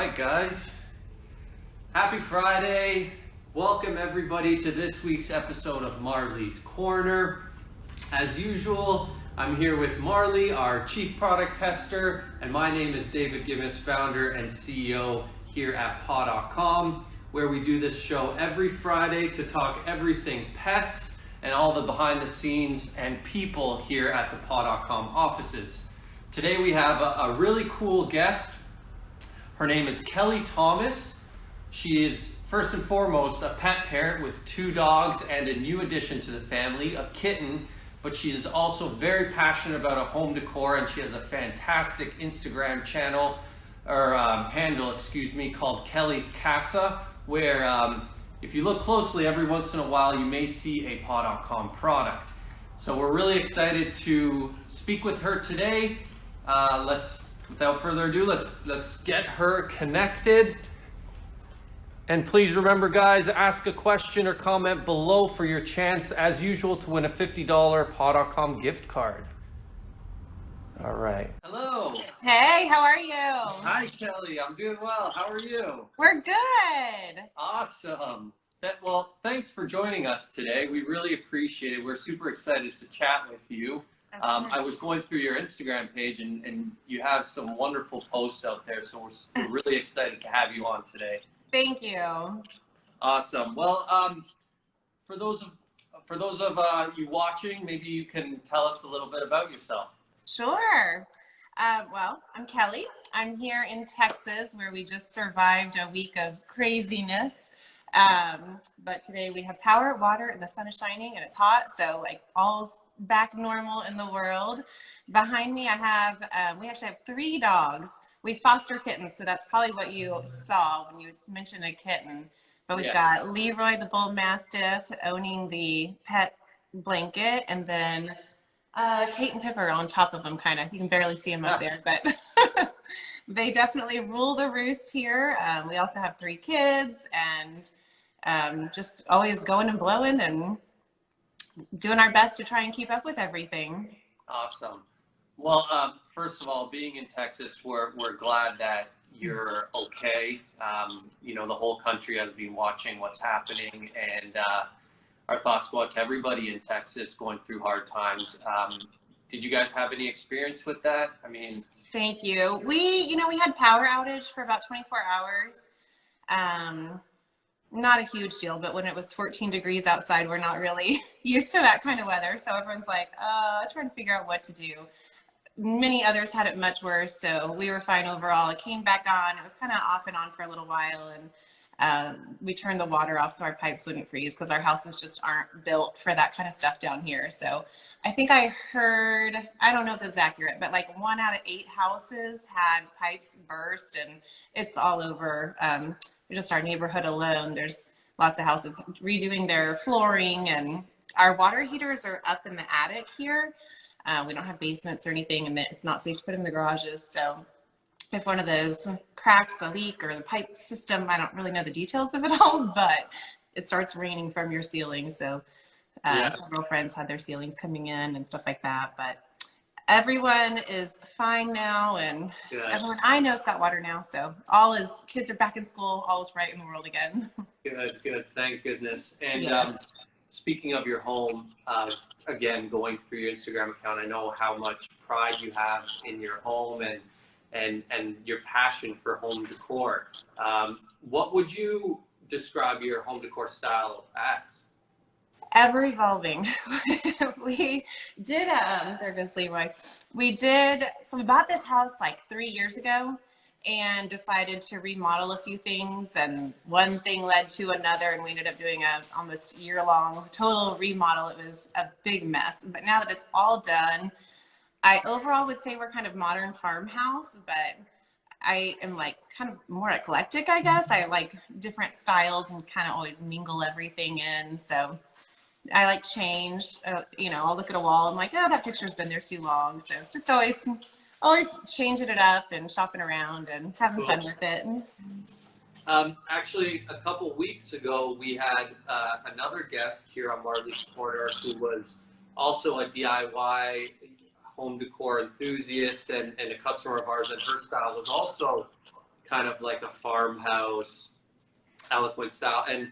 right, guys. Happy Friday. Welcome everybody to this week's episode of Marlie's Corner. As usual, I'm here with Marlie, our Chief Product Tester, and my name is David Gimmis, founder and CEO here at paw.com, where we do this show every Friday to talk everything pets and all the behind the scenes and people here at the paw.com offices. Today we have a really cool guest. Her name is Kelly Thomas. She is first and foremost a pet parent with 2 dogs and a new addition to the family, a kitten, but she is also very passionate about home decor, and she has a fantastic Instagram channel, or handle, called Kelly's Casa, where if you look closely, every once in a while you may see a paw.com product. So we're really excited to speak with her today. Without further ado, let's get her connected. And please remember, guys, ask a question or comment below for your chance, as usual, to win a $50 paw.com gift card. All right. Hello. Hey, how are you? Hi, Kelly. I'm doing well. How are you? We're good. Awesome. Well, thanks for joining us today. We really appreciate it. We're super excited to chat with you. I was going through your Instagram page, and you have some wonderful posts out there, so we're really excited to have you on today. Thank you. Awesome. Well, for those of you watching, maybe you can tell us a little bit about yourself. Sure. Well, I'm Kelly. I'm here in Texas, where we just survived a week of craziness. But today we have power, water, and the sun is shining, and it's hot, so like all's back normal in the world. Behind me, we actually have 3 dogs. We foster kittens, so that's probably what you saw when you mentioned a kitten. But we've got Leroy, the bull mastiff, owning the pet blanket, and then Kate and Pippa are on top of them, kind of. You can barely see them up there, but they definitely rule the roost here. We also have 3 kids, and just always going and blowing and doing our best to try and keep up with everything. Awesome. Well, first of all, being in Texas, we're glad that you're okay. The whole country has been watching what's happening, and our thoughts go out to everybody in Texas going through hard times. Did you guys have any experience with that? Thank you. We had power outage for about 24 hours. Not a huge deal, but when it was 14 degrees outside, we're not really used to that kind of weather. So everyone's like, trying to figure out what to do. Many others had it much worse, so we were fine overall. It came back on. It was kind of off and on for a little while, and we turned the water off so our pipes wouldn't freeze, because our houses just aren't built for that kind of stuff down here. So I think I heard, I don't know if this is accurate, but like 1 out of 8 houses had pipes burst, and it's all over. Just our neighborhood alone, there's lots of houses redoing their flooring, and our water heaters are up in the attic here. We don't have basements or anything, and it's not safe to put in the garages. So if one of those cracks, a leak, or the pipe system, I don't really know the details of it all, but it starts raining from your ceiling. So several friends had their ceilings coming in and stuff like that. But everyone is fine now, and everyone I know has got water now. So kids are back in school. All is right in the world again. Good. Thank goodness. And speaking of your home, again, going through your Instagram account, I know how much pride you have in your home and your passion for home decor. What would you describe your home decor style as? Ever evolving. We did, there goes Leroy. So we bought this house like 3 years ago and decided to remodel a few things, and one thing led to another, and we ended up doing a almost year-long total remodel. It was a big mess, but now that it's all done, I overall would say we're kind of modern farmhouse, but I am like kind of more eclectic, I guess. I like different styles and kind of always mingle everything in. So I like change. I'll look at a wall and I'm like, that picture's been there too long. So just always changing it up and shopping around and having fun with it. Actually, a couple weeks ago, we had another guest here on Marlie's Corner who was also a DIY home decor enthusiast and a customer of ours, and her style was also kind of like a farmhouse, eloquent style. And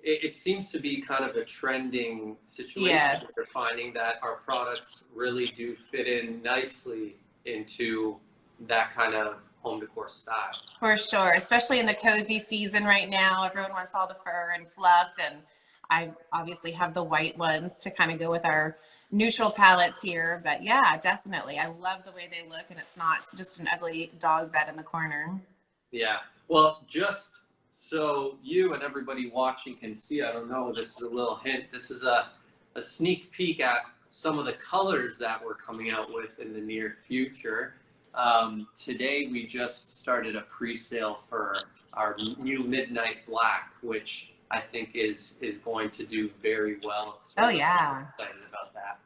it seems to be kind of a trending situation. Yes. We're finding that our products really do fit in nicely into that kind of home decor style. For sure, especially in the cozy season right now. Everyone wants all the fur and fluff, and I obviously have the white ones to kind of go with our neutral palettes here. But yeah, definitely. I love the way they look, and it's not just an ugly dog bed in the corner. Yeah. Well, just so you and everybody watching can see, I don't know, this is a little hint. This is a sneak peek at some of the colors that we're coming out with in the near future. Today we just started a pre-sale for our new Midnight Black, which I think is going to do very well. So Oh yeah. I'm excited about that.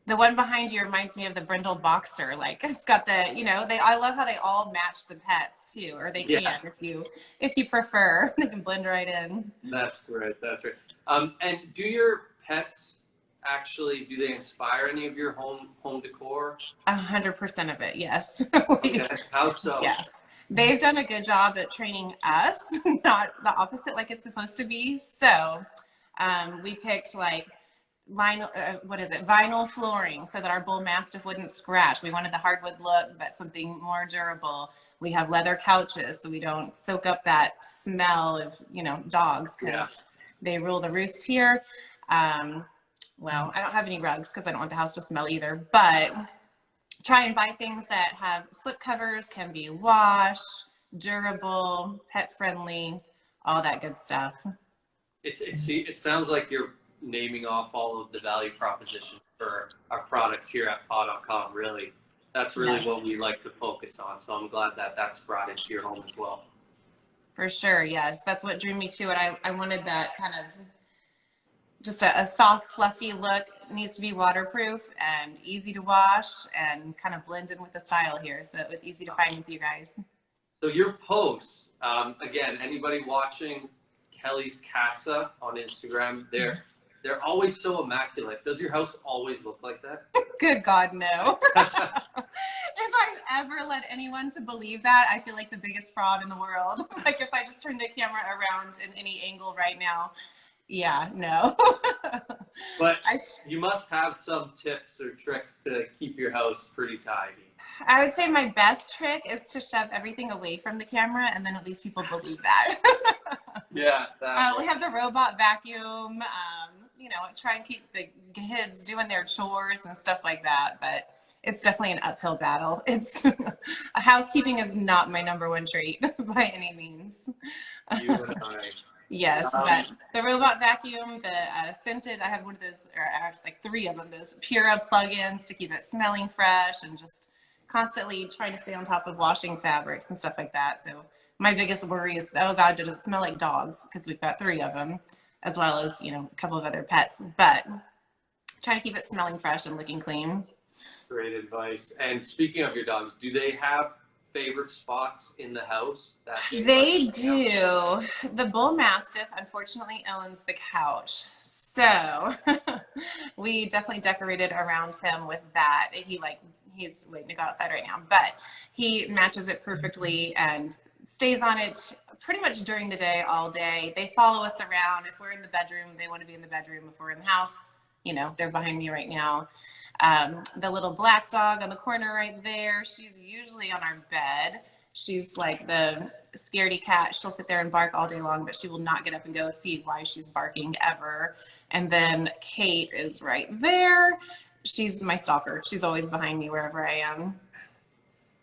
The one behind you reminds me of the brindle boxer. Like it's got the, I love how they all match the pets too, or they can if you prefer. They can blend right in. That's right. That's right. And do your pets do they inspire any of your home decor? 100% of it, yes. Okay. How so? Yeah. They've done a good job at training us, not the opposite like it's supposed to be. So we picked like vinyl flooring so that our bull mastiff wouldn't scratch. We wanted the hardwood look, but something more durable. We have leather couches so we don't soak up that smell of, dogs because they rule the roost here. Well, I don't have any rugs because I don't want the house to smell either, but try and buy things that have slip covers, can be washed, durable, pet friendly, all that good stuff. It sounds like you're naming off all of the value propositions for our products here at paw.com. Really, that's really what we like to focus on. So I'm glad that that's brought into your home as well. For sure, yes. That's what drew me to it. I wanted that kind of just a soft, fluffy look. It needs to be waterproof and easy to wash and kind of blend in with the style here. So it was easy to find with you guys. So your posts, again, anybody watching Kelly's Casa on Instagram, they're always so immaculate. Does your house always look like that? Good God, no. If I've ever led anyone to believe that, I feel like the biggest fraud in the world. Like if I just turn the camera around in any angle right now, yeah, no. But you must have some tips or tricks to keep your house pretty tidy. I would say my best trick is to shove everything away from the camera, and then at least people believe that. Yeah. We have the robot vacuum, try and keep the kids doing their chores and stuff like that, but it's definitely an uphill battle. Housekeeping is not my number one trait by any means. You and I. Yes, but the robot vacuum, the scented, I have one of those, or like 3 of them, those Pura plugins to keep it smelling fresh and just constantly trying to stay on top of washing fabrics and stuff like that. So my biggest worry is, oh God, does it smell like dogs? Because we've got 3 of them, as well as, a couple of other pets, but trying to keep it smelling fresh and looking clean. Great advice. And speaking of your dogs, do they have favorite spots in the house? They do. The bull mastiff unfortunately owns the couch, so we definitely decorated around him with that. He's waiting to go outside right now, but he matches it perfectly and stays on it pretty much during the day, all day. They follow us around. If we're in the bedroom, they want to be in the bedroom. If we're in the house, they're behind me right now. The little black dog on the corner right there, she's usually on our bed. She's like the scaredy cat. She'll sit there and bark all day long, but she will not get up and go see why she's barking ever. And then Kate is right there. She's my stalker. She's always behind me wherever I am.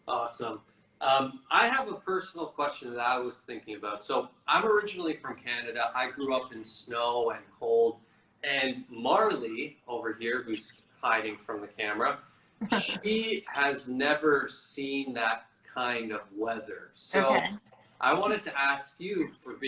Awesome. I have a personal question that I was thinking about. So I'm originally from Canada. I grew up in snow and cold. And Marlie over here, who's hiding from the camera, she has never seen that kind of weather. So I wanted to ask you, from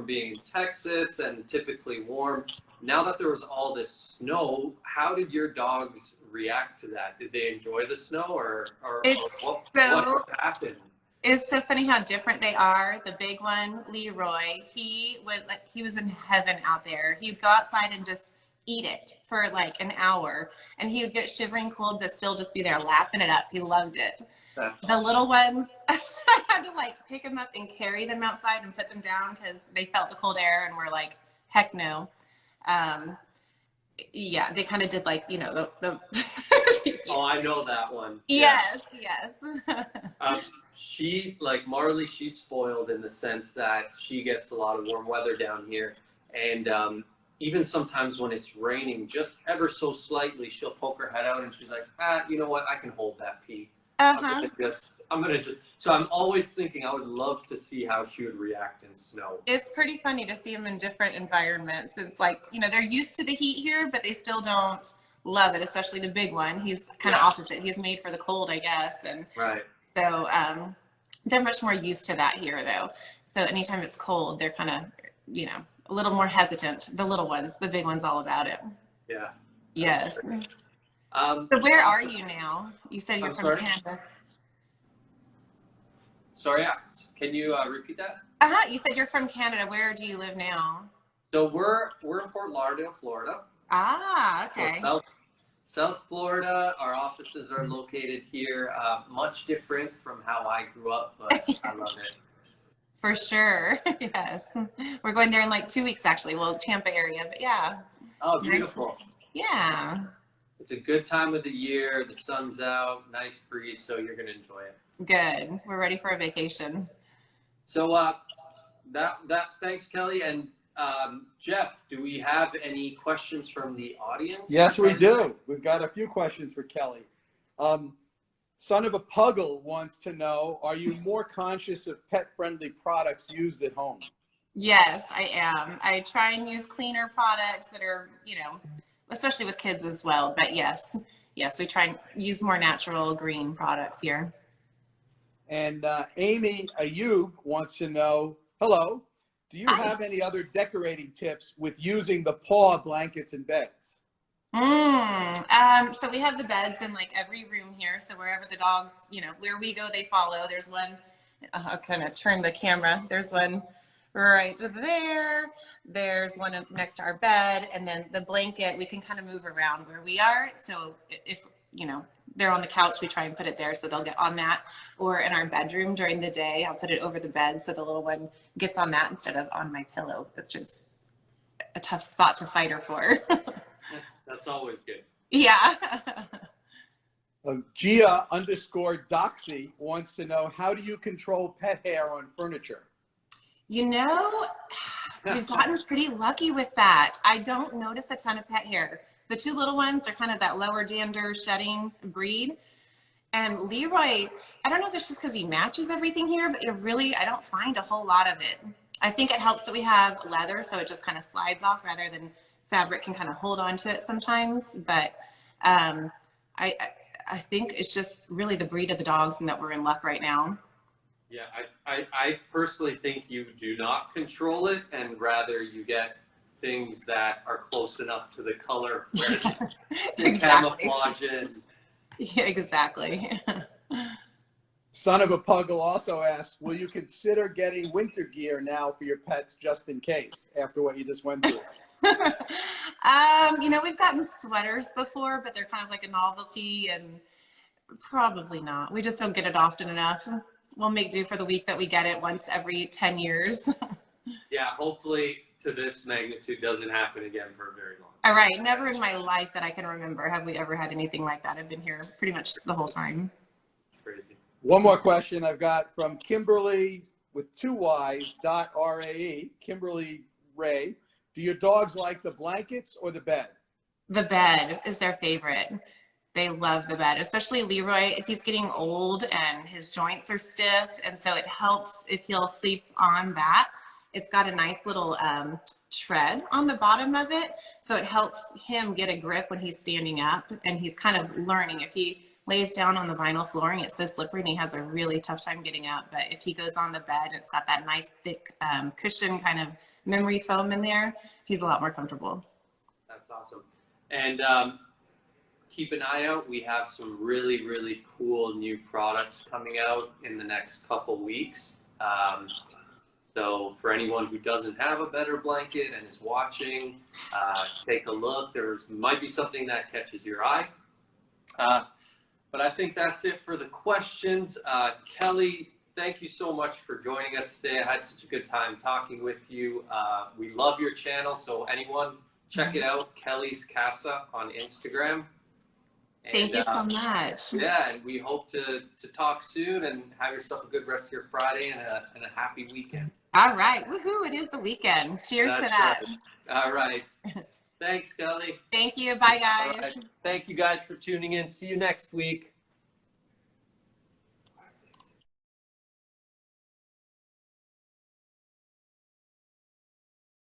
being in Texas and typically warm, now that there was all this snow, how did your dogs react to that? Did they enjoy the snow or what happened? It's so funny how different they are. The big one, Leroy, he was in heaven out there. He'd go outside and just eat it for like an hour, and he would get shivering cold but still just be there lapping it up. He loved it. That's The little ones, I had to like pick them up and carry them outside and put them down because they felt the cold air and were like, heck no. Um, yeah, they kind of did like, the Oh, I know that one. Yeah. yes, yes. Um, she, like Marley, she's spoiled in the sense that she gets a lot of warm weather down here. And even sometimes when it's raining, just ever so slightly, she'll poke her head out and she's like, you know what? I can hold that pee. Uh-huh. So I'm always thinking I would love to see how she would react in snow. It's pretty funny to see them in different environments. It's like, they're used to the heat here, but they still don't love it, especially the big one. He's kind of opposite. He's made for the cold, I guess. And Right. so they're much more used to that here, though. So anytime it's cold, they're kind of, a little more hesitant. The little ones, the big one's all about it. Yeah. Yes. So where are you now? You said you're from Canada. Sorry, can you repeat that? You said you're from Canada. Where do you live now? So we're in Fort Lauderdale, Florida. Okay. So South Florida. Our offices are located here. Much different from how I grew up, but I love it. For sure. Yes. We're going there in like 2 weeks, actually. Well, Tampa area, but yeah. Oh, beautiful. Yeah. It's a good time of the year. The sun's out, nice breeze, so you're going to enjoy it. Good. We're ready for a vacation. So thanks, Kelly. And Jeff, do we have any questions from the audience? Yes, we do. We've got a few questions for Kelly. Son of a Puggle wants to know, are you more conscious of pet-friendly products used at home? Yes, I am. I try and use cleaner products that are, especially with kids as well. But yes, we try and use more natural green products here. And Amy Ayub wants to know, hello, do you have any other decorating tips with using the paw blankets and beds? So we have the beds in like every room here. So wherever the dogs, where we go, they follow. There's one, I'll kind of turn the camera. There's one right there. There's one next to our bed. And then the blanket, we can kind of move around where we are. So if, they're on the couch, we try and put it there so they'll get on that. Or in our bedroom during the day, I'll put it over the bed so the little one gets on that instead of on my pillow, which is a tough spot to fight her for. That's always good. Yeah. Gia_Doxy wants to know, how do you control pet hair on furniture? We've gotten pretty lucky with that. I don't notice a ton of pet hair. The two little ones are kind of that lower dander shedding breed. And Leroy, I don't know if it's just because he matches everything here, but I don't find a whole lot of it. I think it helps that we have leather, so it just kind of slides off rather than fabric can kind of hold on to it sometimes. But I think it's just really the breed of the dogs and that we're in luck right now. Yeah, I personally think you do not control it, and rather you get things that are close enough to the color where Exactly. camouflage in. Yeah, exactly. Son of a Puggle also asks, will you consider getting winter gear now for your pets just in case after what you just went through? We've gotten sweaters before, but they're kind of like a novelty, and probably not. We just don't get it often enough. We'll make do for the week that we get it once every 10 years. Yeah, hopefully to this magnitude doesn't happen again for a very long time. All right, never in my life that I can remember have we ever had anything like that. I've been here pretty much the whole time. Crazy. One more question I've got from Kimberly with 2 Y's .RAE, Kimberly Ray. Do your dogs like the blankets or the bed? The bed is their favorite. They love the bed, especially Leroy. He's getting old and his joints are stiff, and so it helps if he'll sleep on that. It's got a nice little tread on the bottom of it, so it helps him get a grip when he's standing up, and he's kind of learning. If he lays down on the vinyl flooring, it's so slippery and he has a really tough time getting up. But if he goes on the bed, it's got that nice thick cushion kind of memory foam in there, he's a lot more comfortable. That's awesome. And keep an eye out. We have some really, really cool new products coming out in the next couple weeks. So for anyone who doesn't have a better blanket and is watching, take a look. There might be something that catches your eye. But I think that's it for the questions. Kelly, thank you so much for joining us today. I had such a good time talking with you. We love your channel, so anyone check it out, Kelly's Casa on Instagram. And, Thank you so much. Yeah, and we hope to talk soon and have yourself a good rest of your Friday and a happy weekend. All right. Woohoo. It is the weekend. Cheers to that. Right. All right. Thanks, Kelly. Thank you. Bye, guys. All right. Thank you guys for tuning in. See you next week.